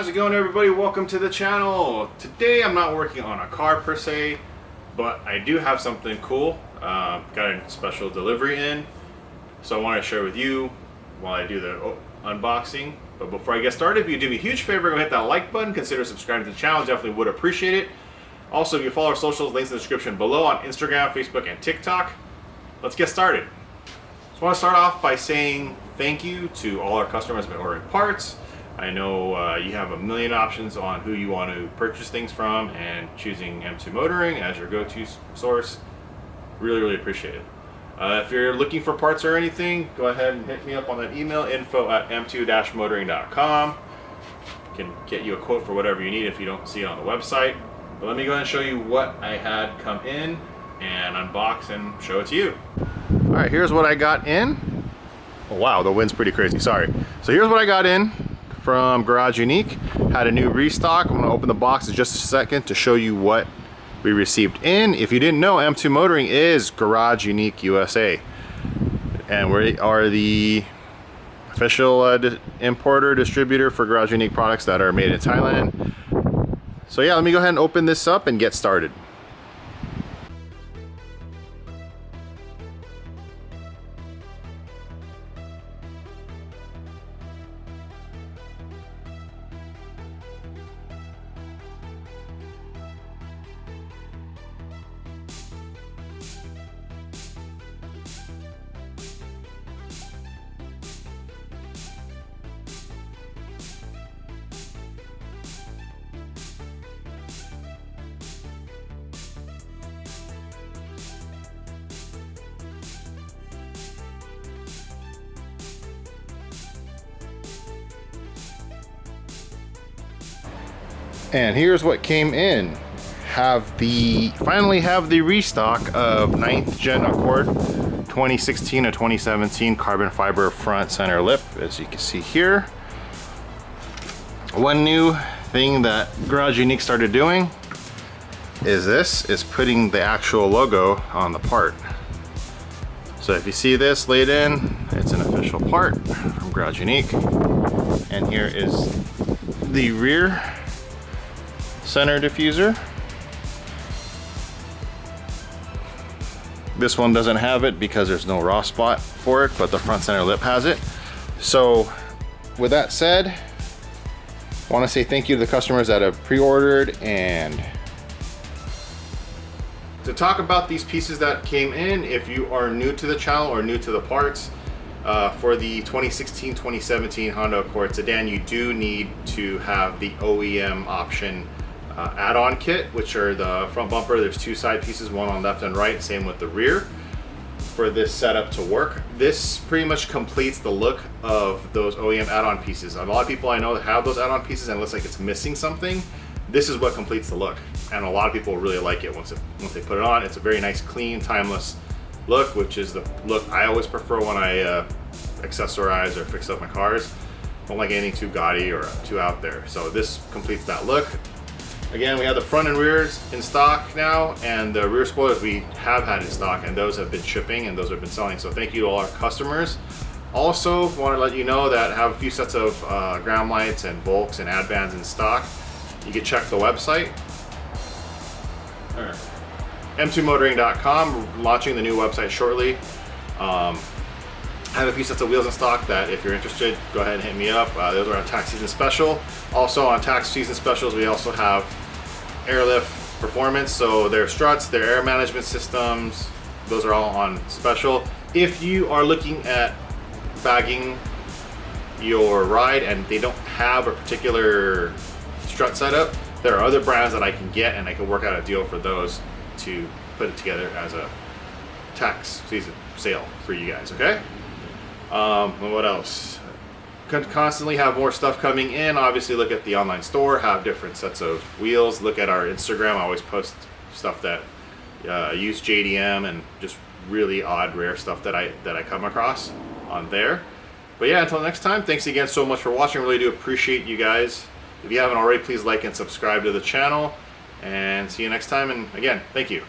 How's it going, everybody? Welcome to the channel. Today I'm not working on a car per se, but I do have something cool. Got a special delivery in, so I want to share with you while I do the unboxing. But before I get started, if you do me a huge favor, go hit that like button, consider subscribing to the channel, definitely would appreciate it. Also, if you follow our socials, links in the description below on Instagram, Facebook, and TikTok. Let's get started. So I want to start off by saying thank you to all our customers who have been ordering parts. I know you have a million options on who you want to purchase things from, and choosing M2 Motoring as your go-to source, really appreciate it. If you're looking for parts or anything, go ahead and hit me up on that email, info@m2-motoring.com. Can get you a quote for whatever you need if you don't see it on the website. But let me go ahead and show you what I had come in and unbox and show it to you. All right, here's what I got in. Oh, wow, the wind's pretty crazy, sorry. So here's what I got in from Garage Unique. Had a new restock. I'm gonna open the box in just a second to show you what we received in. If you didn't know, M2 Motoring is Garage Unique USA, and we are the official importer distributor for Garage Unique products that are made in Thailand. So yeah, let me go ahead and open this up and get started. And here's what came in. Finally have the restock of 9th Gen Accord 2016 to 2017 carbon fiber front center lip, as you can see here. One new thing that Garage Unique started doing is putting the actual logo on the part. So if you see this laid in, it's an official part from Garage Unique. And here is the rear center diffuser. This one doesn't have it because there's no raw spot for it, but the front center lip has it. So with that said, I want to say thank you to the customers that have pre-ordered. And to talk about these pieces that came in, if you are new to the channel or new to the parts, for the 2016-2017 Honda Accord sedan, you do need to have the OEM option add-on kit, which are the front bumper. There's two side pieces, one on left and right, same with the rear, for this setup to work. This pretty much completes the look of those OEM add-on pieces. A lot of people I know that have those add-on pieces and it looks like it's missing something. This is what completes the look, and a lot of people really like it once they put it on. It's a very nice, clean, timeless look, which is the look I always prefer when I accessorize or fix up my cars. Don't like anything too gaudy or too out there, so this completes that look. Again, we have the front and rears in stock now, and the rear spoilers we have had in stock, and those have been shipping and those have been selling. So thank you to all our customers. Also, want to let you know that I have a few sets of ground lights and Volks and ad bands in stock. You can check the website. m2motoring.com, launching the new website shortly. I have a few sets of wheels in stock that if you're interested, go ahead and hit me up. Those are on tax season special. Also on tax season specials, we also have Airlift Performance, so their struts, their air management systems, those are all on special. If you are looking at bagging your ride and they don't have a particular strut setup, there are other brands that I can get, and I can work out a deal for those to put it together as a tax season sale for you guys, okay? What else? Constantly have more stuff coming in. Obviously, look at the online store, have different sets of wheels. Look at our Instagram. I always post stuff that use JDM and just really odd, rare stuff that I come across on there. But yeah, until next time, thanks again so much for watching. I really do appreciate you guys. If you haven't already, please like and subscribe to the channel, and see you next time. And again, thank you.